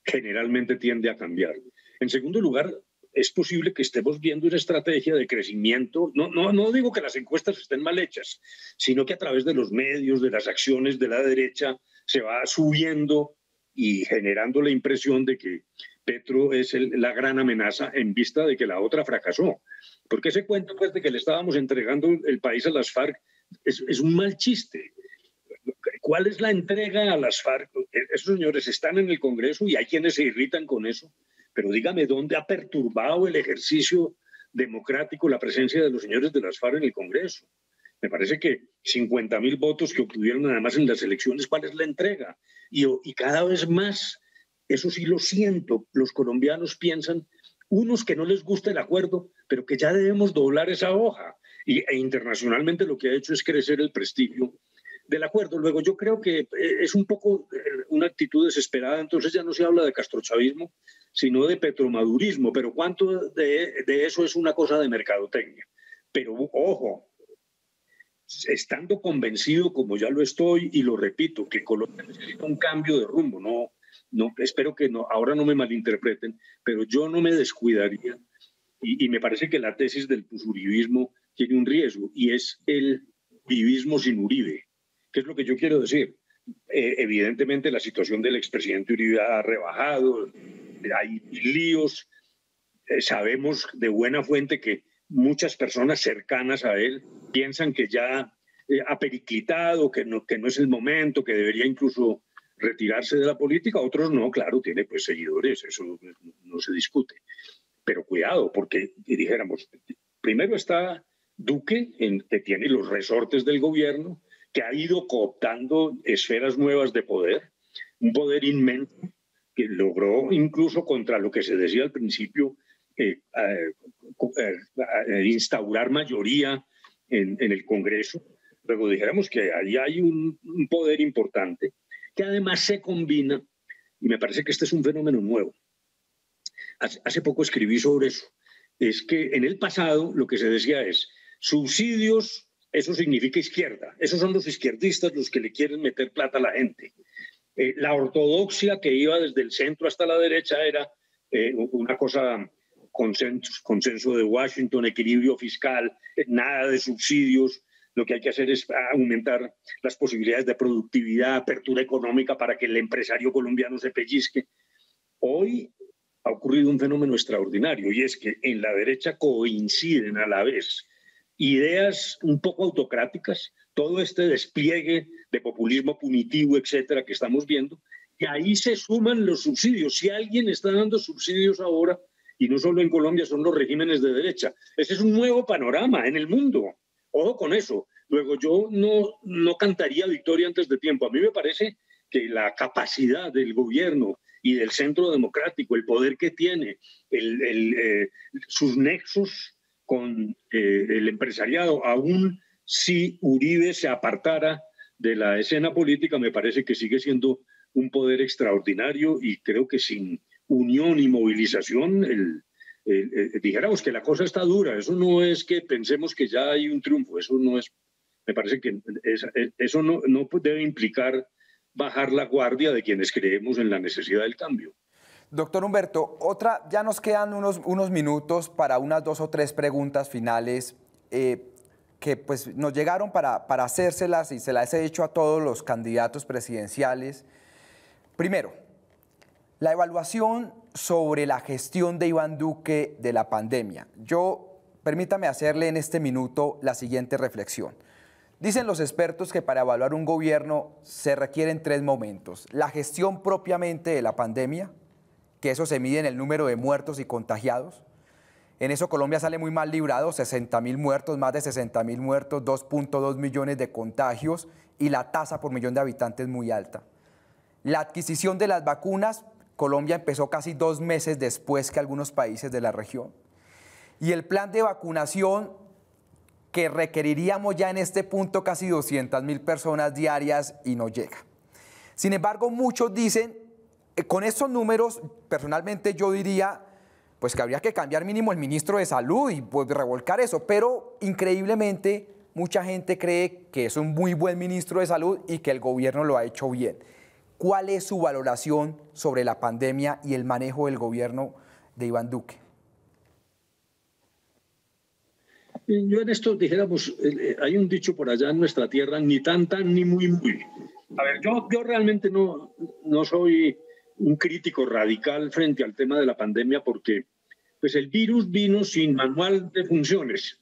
generalmente tiende a cambiar. En segundo lugar, es posible que estemos viendo una estrategia de crecimiento. No digo que las encuestas estén mal hechas, sino que a través de los medios, de las acciones de la derecha, se va subiendo y generando la impresión de que Petro es la gran amenaza en vista de que la otra fracasó. Porque ese cuento pues, de que le estábamos entregando el país a las FARC es un mal chiste. ¿Cuál es la entrega a las FARC? Esos señores están en el Congreso y hay quienes se irritan con eso, pero dígame dónde ha perturbado el ejercicio democrático la presencia de los señores de las FARC en el Congreso. Me parece que 50.000 votos que obtuvieron además en las elecciones, ¿cuál es la entrega? Y cada vez más, eso sí lo siento, los colombianos piensan, unos que no les gusta el acuerdo, pero que ya debemos doblar esa hoja. E internacionalmente lo que ha hecho es crecer el prestigio del acuerdo. Luego yo creo que es un poco una actitud desesperada, entonces ya no se habla de castrochavismo, sino de petromadurismo, pero cuánto de eso es una cosa de mercadotecnia. Pero ojo, estando convencido, como ya lo estoy, y lo repito, que Colombia necesita un cambio de rumbo, espero que ahora no me malinterpreten, pero yo no me descuidaría, y me parece que la tesis del pusuribismo tiene un riesgo, y es el vivismo sin Uribe. ¿Qué es lo que yo quiero decir? Evidentemente la situación del expresidente Uribe ha rebajado, hay líos, sabemos de buena fuente que muchas personas cercanas a él piensan que ya ha periclitado, que no es el momento, que debería incluso retirarse de la política. Otros no, claro, tiene pues seguidores, eso no se discute. Pero cuidado, porque dijéramos, primero está Duque, que tiene los resortes del gobierno, que ha ido cooptando esferas nuevas de poder, un poder inmenso que logró incluso contra lo que se decía al principio, instaurar mayoría en el Congreso. Luego dijéramos que ahí hay un poder importante que además se combina, y me parece que este es un fenómeno nuevo. Hace poco escribí sobre eso. Es que en el pasado lo que se decía es subsidios, eso significa izquierda. Esos son los izquierdistas los que le quieren meter plata a la gente. La ortodoxia que iba desde el centro hasta la derecha era una cosa, consenso de Washington, equilibrio fiscal, nada de subsidios. Lo que hay que hacer es aumentar las posibilidades de productividad, apertura económica para que el empresario colombiano se pellizque. Hoy ha ocurrido un fenómeno extraordinario y es que en la derecha coinciden a la vez ideas un poco autocráticas, todo este despliegue de populismo punitivo, etcétera, que estamos viendo, y ahí se suman los subsidios. Si alguien está dando subsidios ahora, y no solo en Colombia, son los regímenes de derecha. Ese es un nuevo panorama en el mundo. Ojo con eso. Luego, yo no cantaría victoria antes de tiempo. A mí me parece que la capacidad del gobierno y del centro democrático, el poder que tiene, sus nexos con el empresariado, aún si Uribe se apartara de la escena política, me parece que sigue siendo un poder extraordinario y creo que sin unión y movilización, dijéramos que la cosa está dura. Eso no es que pensemos que ya hay un triunfo, eso no es, me parece que eso no debe implicar bajar la guardia de quienes creemos en la necesidad del cambio. Doctor Humberto, ya nos quedan unos minutos para unas 2 o 3 preguntas finales que pues, nos llegaron para hacérselas y se las he hecho a todos los candidatos presidenciales. Primero, la evaluación sobre la gestión de Iván Duque de la pandemia. Permítame hacerle en este minuto la siguiente reflexión. Dicen los expertos que para evaluar un gobierno se requieren 3 momentos. La gestión propiamente de la pandemia, que eso se mide en el número de muertos y contagiados. En eso Colombia sale muy mal librado, 60.000 muertos, más de 60.000 muertos, 2.2 millones de contagios y la tasa por millón de habitantes muy alta. La adquisición de las vacunas, Colombia empezó casi 2 meses después que algunos países de la región. Y el plan de vacunación que requeriríamos ya en este punto casi 200.000 personas diarias y no llega. Sin embargo, muchos dicen, con estos números, personalmente yo diría, pues que habría que cambiar mínimo el ministro de Salud y pues revolcar eso, pero increíblemente mucha gente cree que es un muy buen ministro de Salud y que el gobierno lo ha hecho bien. ¿Cuál es su valoración sobre la pandemia y el manejo del gobierno de Iván Duque? Yo en esto dijéramos, hay un dicho por allá en nuestra tierra, ni tan tan ni muy muy. A ver, yo realmente no soy un crítico radical frente al tema de la pandemia porque pues el virus vino sin manual de funciones.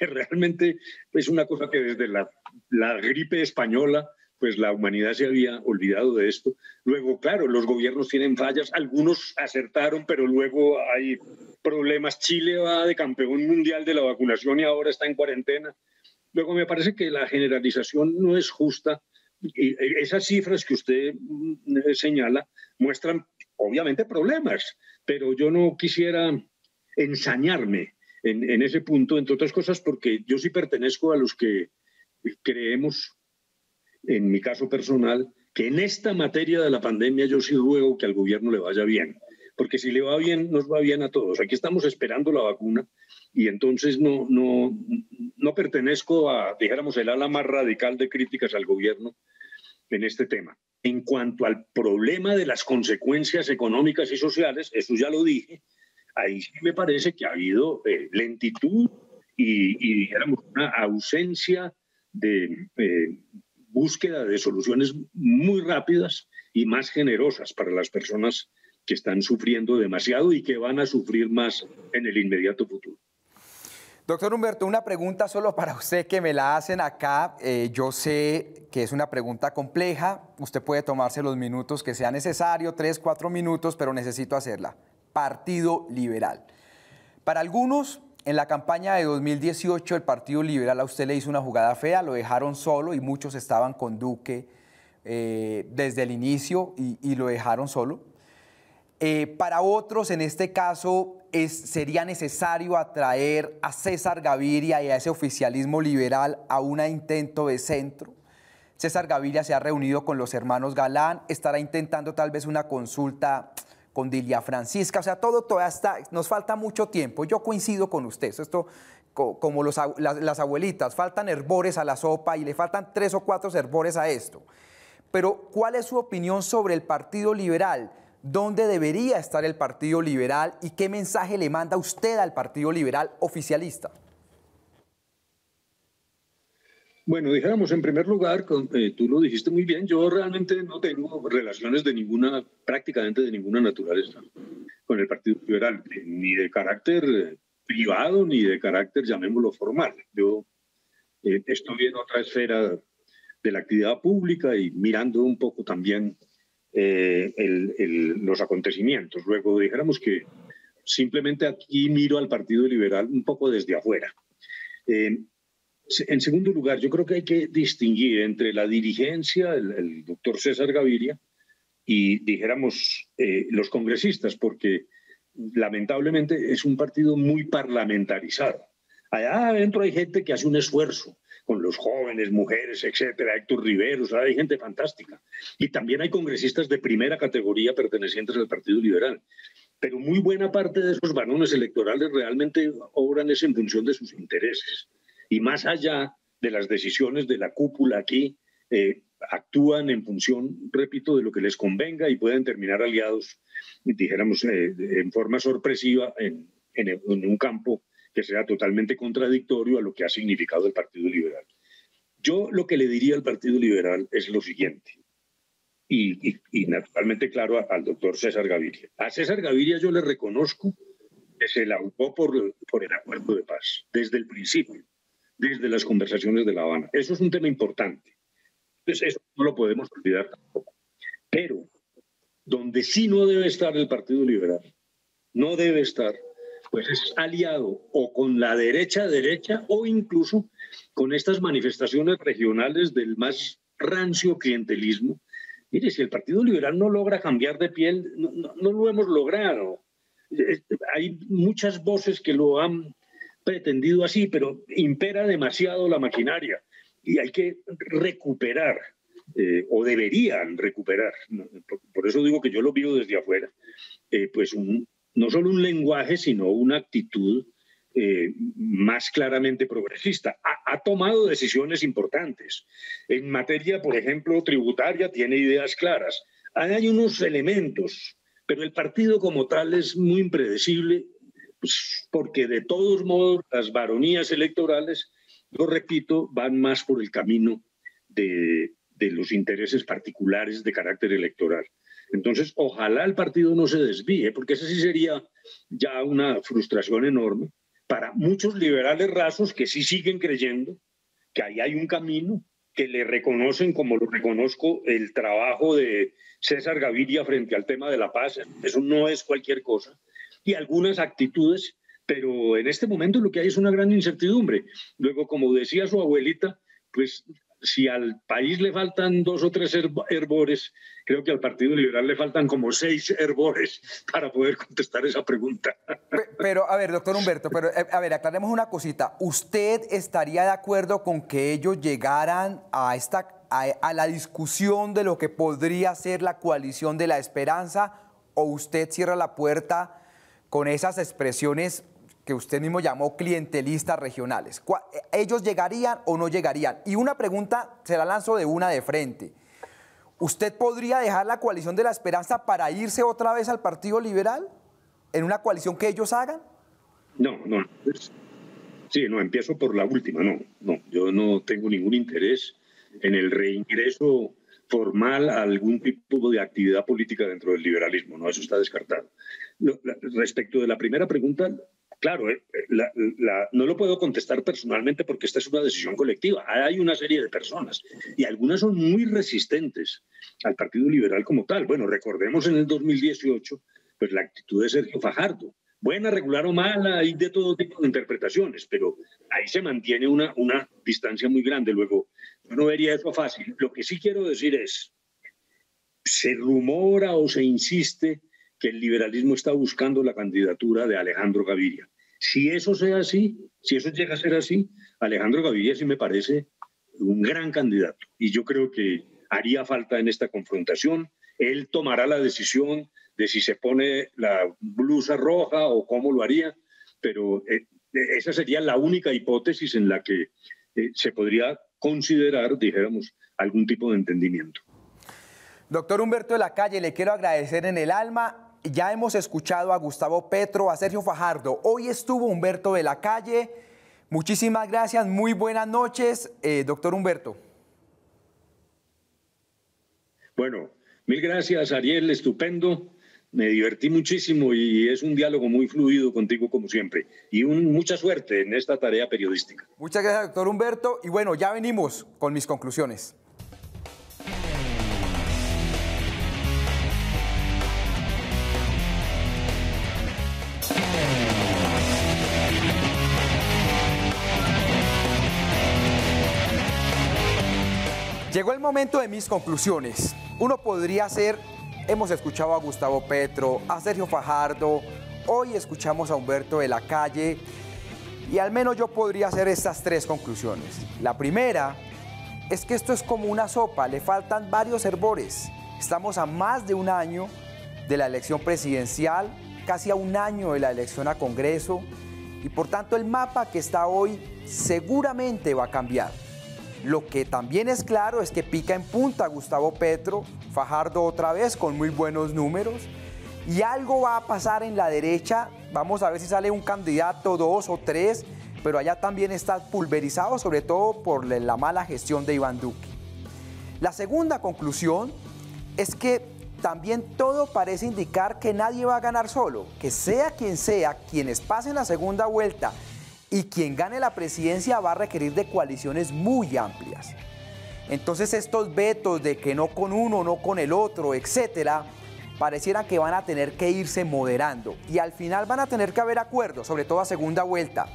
Realmente es una cosa que desde la gripe española pues la humanidad se había olvidado de esto. Luego, claro, los gobiernos tienen fallas, algunos acertaron, pero luego hay problemas. Chile va de campeón mundial de la vacunación y ahora está en cuarentena. Luego, me parece que la generalización no es justa. Y esas cifras que usted señala muestran, obviamente, problemas, pero yo no quisiera ensañarme en ese punto, entre otras cosas, porque yo sí pertenezco a los que creemos, en mi caso personal, que en esta materia de la pandemia yo sí ruego que al gobierno le vaya bien, porque si le va bien, nos va bien a todos. Aquí estamos esperando la vacuna y entonces no pertenezco a, dijéramos, el ala más radical de críticas al gobierno en este tema. En cuanto al problema de las consecuencias económicas y sociales, eso ya lo dije, ahí sí me parece que ha habido lentitud y dijéramos, una ausencia de búsqueda de soluciones muy rápidas y más generosas para las personas que están sufriendo demasiado y que van a sufrir más en el inmediato futuro. Doctor Humberto, una pregunta solo para usted que me la hacen acá. Yo sé que es una pregunta compleja. Usted puede tomarse los minutos que sea necesario, 3, 4 minutos, pero necesito hacerla. Partido Liberal. Para algunos, en la campaña de 2018, el Partido Liberal a usted le hizo una jugada fea, lo dejaron solo y muchos estaban con Duque desde el inicio y lo dejaron solo. Para otros, en este caso, sería necesario atraer a César Gaviria y a ese oficialismo liberal a un intento de centro. César Gaviria se ha reunido con los hermanos Galán, estará intentando tal vez una consulta con Dilia Francisca, o sea, todo está, nos falta mucho tiempo. Yo coincido con usted, esto como las abuelitas, faltan herbores a la sopa y le faltan 3 o 4 herbores a esto. Pero, ¿cuál es su opinión sobre el Partido Liberal? ¿Dónde debería estar el Partido Liberal y qué mensaje le manda usted al Partido Liberal oficialista? Bueno, dijéramos, en primer lugar, tú lo dijiste muy bien, yo realmente no tengo relaciones prácticamente de ninguna naturaleza con el Partido Liberal, ni de carácter privado, ni de carácter, llamémoslo, formal. Yo estoy en otra esfera de la actividad pública y mirando un poco también los acontecimientos. Luego, dijéramos que simplemente aquí miro al Partido Liberal un poco desde afuera. En segundo lugar, yo creo que hay que distinguir entre la dirigencia, el doctor César Gaviria, y dijéramos los congresistas, porque lamentablemente es un partido muy parlamentarizado. Allá adentro hay gente que hace un esfuerzo con los jóvenes, mujeres, etcétera, Héctor Riveros, hay gente fantástica. Y también hay congresistas de primera categoría pertenecientes al Partido Liberal. Pero muy buena parte de esos varones electorales realmente obran en función de sus intereses. Y más allá de las decisiones de la cúpula aquí, actúan en función, repito, de lo que les convenga y pueden terminar aliados, dijéramos, en forma sorpresiva en un campo que sea totalmente contradictorio a lo que ha significado el Partido Liberal. Yo lo que le diría al Partido Liberal es lo siguiente, y naturalmente, claro, al doctor César Gaviria. A César Gaviria yo le reconozco que se la jugó por el acuerdo de paz, desde el principio, desde las conversaciones de La Habana. Eso es un tema importante. Entonces, eso no lo podemos olvidar tampoco. Pero donde sí no debe estar el Partido Liberal, no debe estar, pues es aliado o con la derecha o incluso con estas manifestaciones regionales del más rancio clientelismo. Mire, si el Partido Liberal no logra cambiar de piel, no lo hemos logrado. Hay muchas voces que lo han pretendido así, pero impera demasiado la maquinaria y hay que recuperar, o deberían recuperar, por eso digo que yo lo vivo desde afuera, pues no solo un lenguaje, sino una actitud más claramente progresista. Ha tomado decisiones importantes. En materia, por ejemplo, tributaria, tiene ideas claras. Hay unos elementos, pero el partido como tal es muy impredecible, pues, porque de todos modos las baronías electorales, lo repito, van más por el camino de los intereses particulares de carácter electoral. Entonces, ojalá el partido no se desvíe, porque eso sí sería ya una frustración enorme para muchos liberales rasos que sí siguen creyendo que ahí hay un camino, que le reconocen, como lo reconozco, el trabajo de César Gaviria frente al tema de la paz. Eso no es cualquier cosa. Y algunas actitudes, pero en este momento lo que hay es una gran incertidumbre. Luego, como decía su abuelita, pues si al país le faltan 2 o 3 hervores, creo que al Partido Liberal le faltan como 6 hervores para poder contestar esa pregunta. Pero, a ver, doctor Humberto, pero, a ver, aclaremos una cosita. ¿Usted estaría de acuerdo con que ellos llegaran a la discusión de lo que podría ser la coalición de la esperanza, o usted cierra la puerta con esas expresiones que usted mismo llamó clientelistas regionales? ¿Ellos llegarían o no llegarían? Y una pregunta se la lanzo de frente. ¿Usted podría dejar la coalición de la esperanza para irse otra vez al Partido Liberal en una coalición que ellos hagan? No. Sí, no, empiezo por la última. No, yo no tengo ningún interés en el reingreso formal a algún tipo de actividad política dentro del liberalismo. No, eso está descartado. Respecto de la primera pregunta, claro, no lo puedo contestar personalmente porque esta es una decisión colectiva. Hay una serie de personas y algunas son muy resistentes al Partido Liberal como tal. Bueno, recordemos en el 2018, pues la actitud de Sergio Fajardo. Buena, regular o mala, hay de todo tipo de interpretaciones, pero ahí se mantiene una distancia muy grande. Luego, yo no vería eso fácil. Lo que sí quiero decir es, se rumora o se insiste que el liberalismo está buscando la candidatura de Alejandro Gaviria. Si eso sea así, si eso llega a ser así, Alejandro Gaviria sí me parece un gran candidato. Y yo creo que haría falta en esta confrontación. Él tomará la decisión de si se pone la blusa roja o cómo lo haría, pero esa sería la única hipótesis en la que se podría considerar, dijéramos, algún tipo de entendimiento. Doctor Humberto de la Calle, le quiero agradecer en el alma. Ya hemos escuchado a Gustavo Petro, a Sergio Fajardo. Hoy estuvo Humberto de la Calle. Muchísimas gracias, muy buenas noches, doctor Humberto. Bueno, mil gracias, Ariel, estupendo. Me divertí muchísimo y es un diálogo muy fluido contigo como siempre. Y mucha suerte en esta tarea periodística. Muchas gracias, doctor Humberto. Y bueno, ya venimos con mis conclusiones. Llegó el momento de mis conclusiones. Uno podría ser, hemos escuchado a Gustavo Petro, a Sergio Fajardo, hoy escuchamos a Humberto de la Calle, y al menos yo podría hacer estas 3 conclusiones. La primera es que esto es como una sopa, le faltan varios hervores. Estamos a más de un año de la elección presidencial, casi a un año de la elección a Congreso, y por tanto el mapa que está hoy seguramente va a cambiar. Lo que también es claro es que pica en punta Gustavo Petro, Fajardo otra vez con muy buenos números, y algo va a pasar en la derecha. Vamos a ver si sale un candidato, 2 o 3, pero allá también está pulverizado, sobre todo por la mala gestión de Iván Duque. La segunda conclusión es que también todo parece indicar que nadie va a ganar solo, que sea quienes pasen la segunda vuelta y quien gane la presidencia va a requerir de coaliciones muy amplias. Entonces estos vetos de que no con uno, no con el otro, etcétera, parecieran que van a tener que irse moderando y al final van a tener que haber acuerdos, sobre todo a segunda vuelta.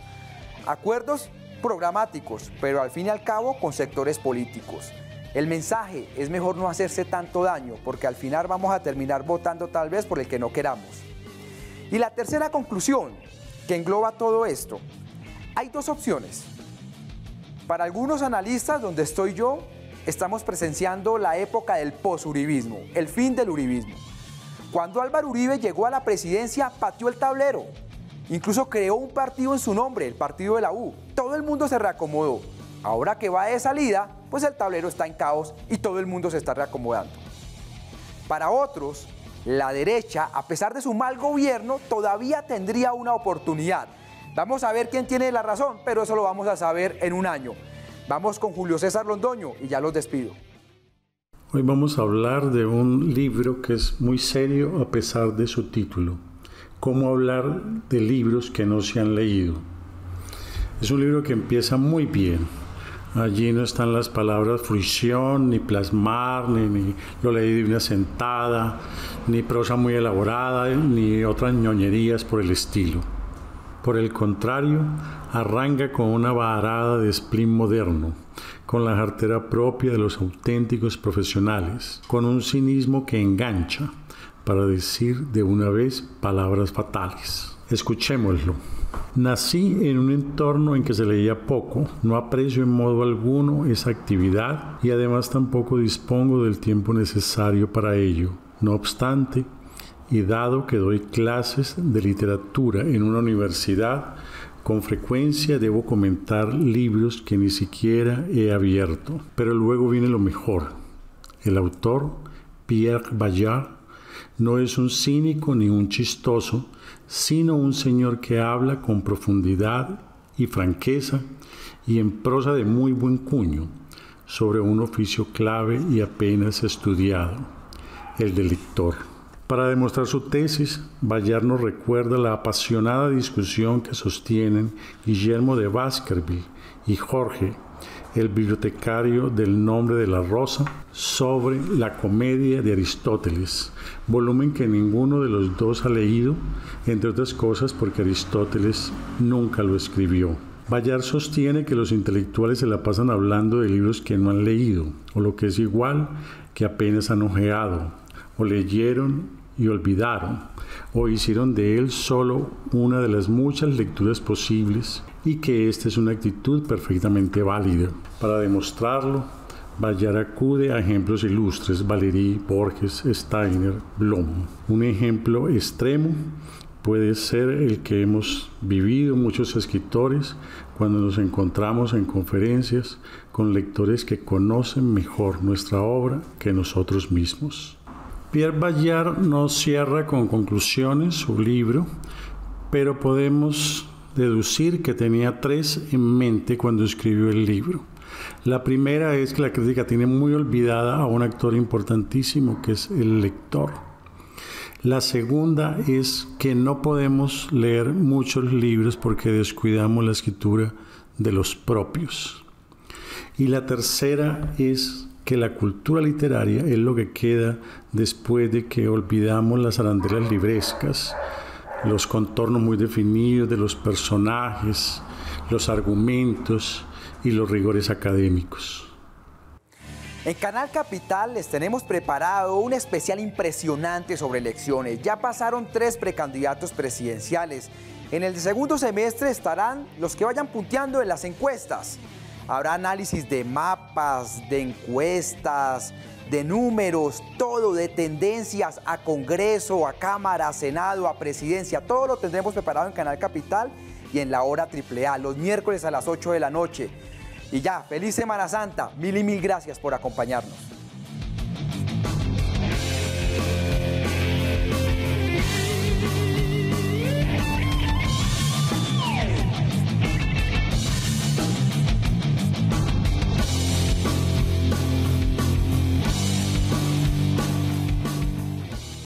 Acuerdos programáticos, pero al fin y al cabo con sectores políticos. El mensaje es mejor no hacerse tanto daño, porque al final vamos a terminar votando tal vez por el que no queramos. Y la tercera conclusión, que engloba todo esto, Hay dos opciones. Para algunos analistas, donde estoy yo, estamos presenciando la época del posuribismo, el fin del uribismo. Cuando Álvaro Uribe llegó a la presidencia, pateó el tablero. Incluso creó un partido en su nombre, el Partido de la U. Todo el mundo se reacomodó. Ahora que va de salida, pues el tablero está en caos y todo el mundo se está reacomodando. Para otros, la derecha, a pesar de su mal gobierno, todavía tendría una oportunidad. Vamos a ver quién tiene la razón, pero eso lo vamos a saber en un año. Vamos con Julio César Londoño y ya los despido. Hoy vamos a hablar de un libro que es muy serio a pesar de su título. Cómo hablar de libros que no se han leído. Es un libro que empieza muy bien. Allí no están las palabras fruición, ni plasmar, ni lo leí de una sentada, ni prosa muy elaborada, ni otras ñoñerías por el estilo. Por el contrario, arranca con una varada de spleen moderno, con la jartera propia de los auténticos profesionales, con un cinismo que engancha, para decir de una vez palabras fatales. Escuchémoslo. Nací en un entorno en que se leía poco, no aprecio en modo alguno esa actividad y además tampoco dispongo del tiempo necesario para ello. No obstante, y dado que doy clases de literatura en una universidad, con frecuencia debo comentar libros que ni siquiera he abierto. Pero luego viene lo mejor. El autor, Pierre Bayard, no es un cínico ni un chistoso, sino un señor que habla con profundidad y franqueza y en prosa de muy buen cuño sobre un oficio clave y apenas estudiado, el del lector. Para demostrar su tesis, Bayard nos recuerda la apasionada discusión que sostienen Guillermo de Baskerville y Jorge, el bibliotecario del Nombre de la Rosa, sobre la Comedia de Aristóteles, volumen que ninguno de los dos ha leído, entre otras cosas porque Aristóteles nunca lo escribió. Bayard sostiene que los intelectuales se la pasan hablando de libros que no han leído, o lo que es igual, que apenas han ojeado, o leyeron y olvidaron, o hicieron de él solo una de las muchas lecturas posibles, y que esta es una actitud perfectamente válida. Para demostrarlo, Bayard acude a ejemplos ilustres: Valéry, Borges, Steiner, Bloom. Un ejemplo extremo puede ser el que hemos vivido muchos escritores cuando nos encontramos en conferencias con lectores que conocen mejor nuestra obra que nosotros mismos. Pierre Bayard no cierra con conclusiones su libro, pero podemos deducir que tenía tres en mente cuando escribió el libro. La primera es que la crítica tiene muy olvidada a un actor importantísimo que es el lector. La segunda es que no podemos leer muchos libros porque descuidamos la escritura de los propios. Y la tercera es que la cultura literaria es lo que queda después de que olvidamos las arandelas librescas, los contornos muy definidos de los personajes, los argumentos y los rigores académicos. En Canal Capital les tenemos preparado un especial impresionante sobre elecciones. Ya pasaron 3 precandidatos presidenciales. En el segundo semestre estarán los que vayan punteando en las encuestas. Habrá análisis de mapas, de encuestas, de números, todo, de tendencias a Congreso, a Cámara, a Senado, a Presidencia. Todo lo tendremos preparado en Canal Capital y en la hora AAA, los miércoles a las 8 de la noche. Y ya, feliz Semana Santa. Mil y mil gracias por acompañarnos.